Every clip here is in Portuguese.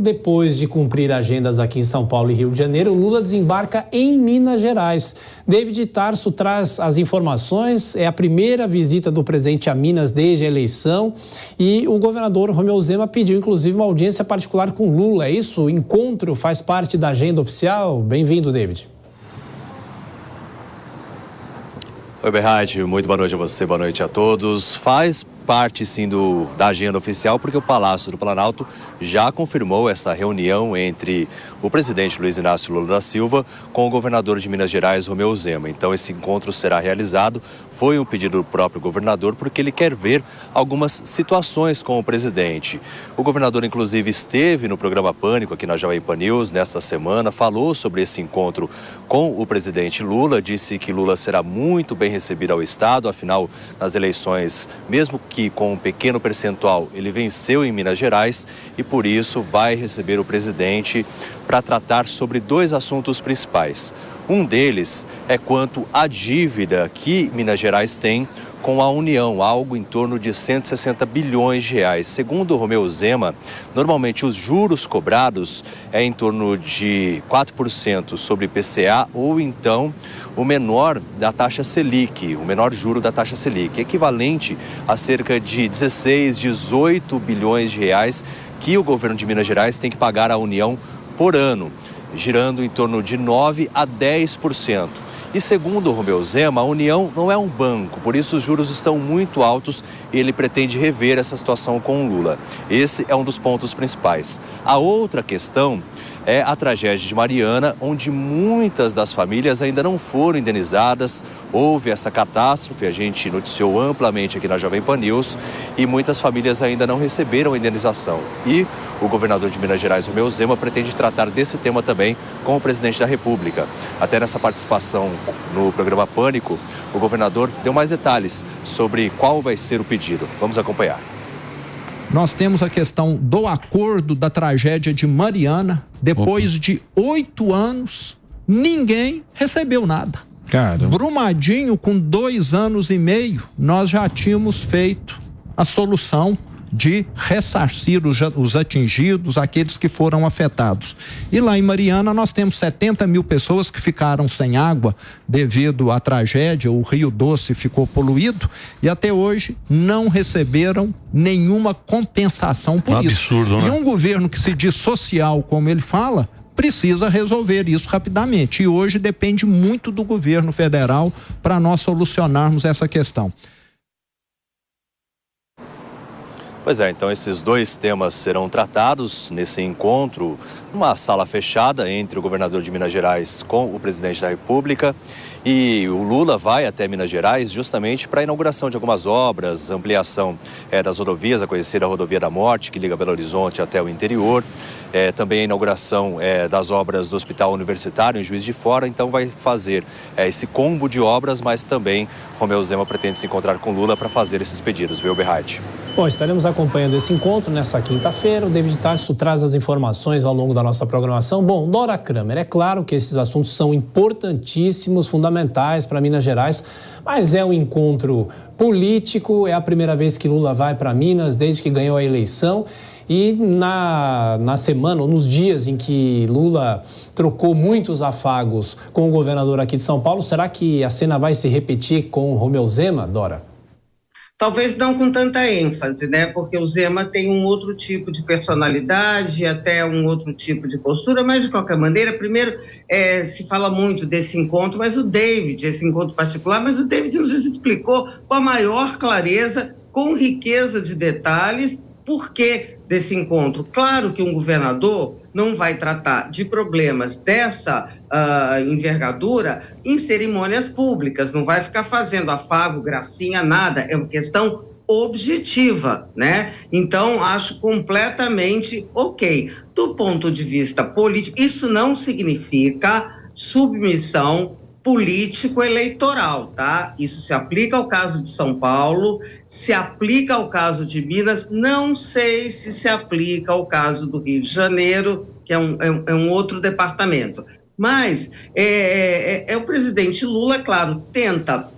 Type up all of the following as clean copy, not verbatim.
Depois de cumprir agendas aqui em São Paulo e Rio de Janeiro, Lula desembarca em Minas Gerais. David Tarso traz as informações. É a primeira visita do presidente a Minas desde a eleição e o governador Romeu Zema pediu, inclusive, uma audiência particular com Lula. É isso? O encontro faz parte da agenda oficial? Bem-vindo, David. Oi, Berrade, muito boa noite a você, boa noite a todos. Faz parte, sim, da agenda oficial, porque o Palácio do Planalto já confirmou essa reunião entre o presidente Luiz Inácio Lula da Silva com o governador de Minas Gerais, Romeu Zema. Então, esse encontro será realizado. Foi um pedido do próprio governador, porque ele quer ver algumas situações com o presidente. O governador, inclusive, esteve no programa Pânico, aqui na Jovem Pan News, nesta semana, falou sobre esse encontro com o presidente Lula, disse que Lula será muito bem recebido ao Estado, afinal, nas eleições, mesmo que com um pequeno percentual, ele venceu em Minas Gerais e, por isso, vai receber o presidente para tratar sobre dois assuntos principais. Um deles é quanto à dívida que Minas Gerais tem com a União, algo em torno de 160 bilhões de reais. Segundo o Romeu Zema, normalmente os juros cobrados é em torno de 4% sobre IPCA ou então o menor da taxa Selic, o menor juro da taxa Selic, equivalente a cerca de 16, 18 bilhões de reais que o governo de Minas Gerais tem que pagar à União por ano, girando em torno de 9 a 10%. E segundo o Romeu Zema, a União não é um banco, por isso os juros estão muito altos e ele pretende rever essa situação com o Lula. Esse é um dos pontos principais. A outra questão é a tragédia de Mariana, onde muitas das famílias ainda não foram indenizadas. Houve essa catástrofe, a gente noticiou amplamente aqui na Jovem Pan News, e muitas famílias ainda não receberam a indenização. E o governador de Minas Gerais, Romeu Zema, pretende tratar desse tema também com o presidente da República. Até nessa participação no programa Pânico, o governador deu mais detalhes sobre qual vai ser o pedido. Vamos acompanhar. Nós temos a questão do acordo da tragédia de Mariana. Depois de 8 anos, ninguém recebeu nada. Caramba. Brumadinho, com 2 anos e meio, nós já tínhamos feito a solução de ressarcir os atingidos, aqueles que foram afetados. E lá em Mariana nós temos 70 mil pessoas que ficaram sem água devido à tragédia, o Rio Doce ficou poluído e até hoje não receberam nenhuma compensação por isso. Absurdo, né? E um governo que se diz social, como ele fala, precisa resolver isso rapidamente. E hoje depende muito do governo federal para nós solucionarmos essa questão. Pois é, então esses dois temas serão tratados nesse encontro, numa sala fechada entre o governador de Minas Gerais com o presidente da República. E o Lula vai até Minas Gerais justamente para a inauguração de algumas obras, ampliação das rodovias, a conhecida Rodovia da Morte, que liga Belo Horizonte até o interior. Também a inauguração das obras do Hospital Universitário em Juiz de Fora. Então vai fazer esse combo de obras, mas também Romeu Zema pretende se encontrar com Lula para fazer esses pedidos, viu, Berrade? Bom, estaremos acompanhando esse encontro nessa quinta-feira. O David Tarso traz as informações ao longo da nossa programação. Bom, Dora Kramer, é claro que esses assuntos são importantíssimos, fundamentais para Minas Gerais, mas é um encontro político, é a primeira vez que Lula vai para Minas desde que ganhou a eleição. E na semana, ou nos dias em que Lula trocou muitos afagos com o governador aqui de São Paulo, será que a cena vai se repetir com o Romeu Zema, Dora? Talvez não com tanta ênfase, né? Porque o Zema tem um outro tipo de personalidade, até um outro tipo de postura, mas de qualquer maneira, primeiro se fala muito desse encontro, mas o David, esse encontro particular, mas o David nos explicou com a maior clareza, com riqueza de detalhes, por que desse encontro. Claro que um governador não vai tratar de problemas dessa envergadura em cerimônias públicas, não vai ficar fazendo afago, gracinha, nada, é uma questão objetiva, né? Então, acho completamente ok. Do ponto de vista político, isso não significa submissão político-eleitoral, tá? Isso se aplica ao caso de São Paulo, se aplica ao caso de Minas, não sei se aplica ao caso do Rio de Janeiro, que é um outro departamento. Mas o presidente Lula, claro, tenta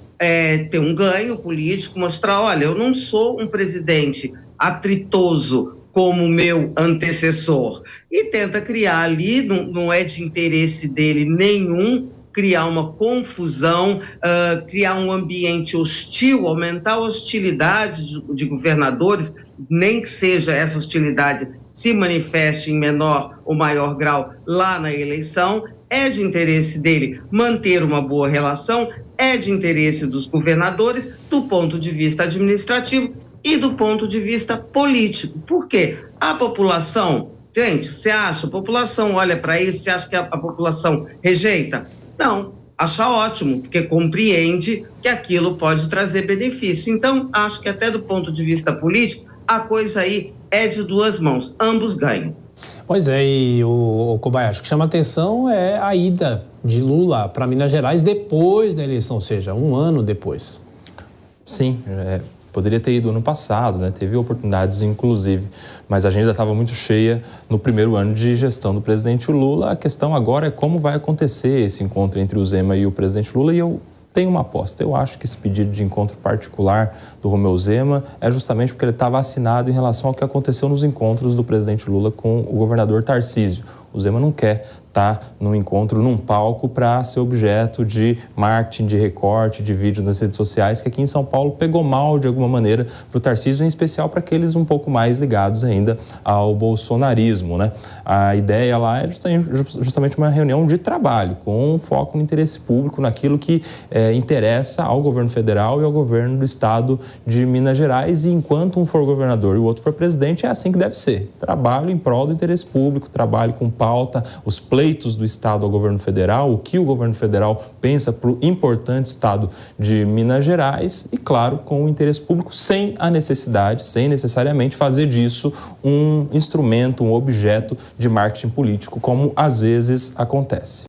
ter um ganho político, mostrar, olha, eu não sou um presidente atritoso como meu antecessor. E tenta criar ali, não é de interesse dele nenhum, criar uma confusão, criar um ambiente hostil, aumentar a hostilidade de governadores, nem que seja essa hostilidade se manifeste em menor ou maior grau lá na eleição. É de interesse dele manter uma boa relação, é de interesse dos governadores do ponto de vista administrativo e do ponto de vista político. Por quê? A população, gente, você acha, a população olha para isso, você acha que a população rejeita? Não, acha ótimo, porque compreende que aquilo pode trazer benefício. Então, acho que até do ponto de vista político, a coisa aí é de duas mãos, ambos ganham. Pois é, e o Kobayashi, o que chama atenção é a ida de Lula para Minas Gerais depois da eleição, ou seja, um ano depois. Sim, poderia ter ido ano passado, né? Teve oportunidades, inclusive, mas a agenda estava muito cheia no primeiro ano de gestão do presidente Lula. A questão agora é como vai acontecer esse encontro entre o Zema e o presidente Lula, e eu tenho uma aposta. Eu acho que esse pedido de encontro particular do Romeu Zema é justamente porque ele está vacinado em relação ao que aconteceu nos encontros do presidente Lula com o governador Tarcísio. O Zema não quer estar num encontro, num palco, para ser objeto de marketing, de recorte, de vídeo nas redes sociais, que aqui em São Paulo pegou mal de alguma maneira para o Tarcísio, em especial para aqueles um pouco mais ligados ainda ao bolsonarismo, né? A ideia lá é justamente uma reunião de trabalho, com foco no interesse público, naquilo que interessa ao governo federal e ao governo do estado de Minas Gerais, e enquanto um for governador e o outro for presidente, é assim que deve ser. Trabalho em prol do interesse público, trabalho com pauta, os pleitos do estado ao governo federal, o que o governo federal pensa para o importante estado de Minas Gerais e, claro, com o interesse público, sem a necessidade, sem necessariamente fazer disso um instrumento, um objeto de marketing político, como às vezes acontece.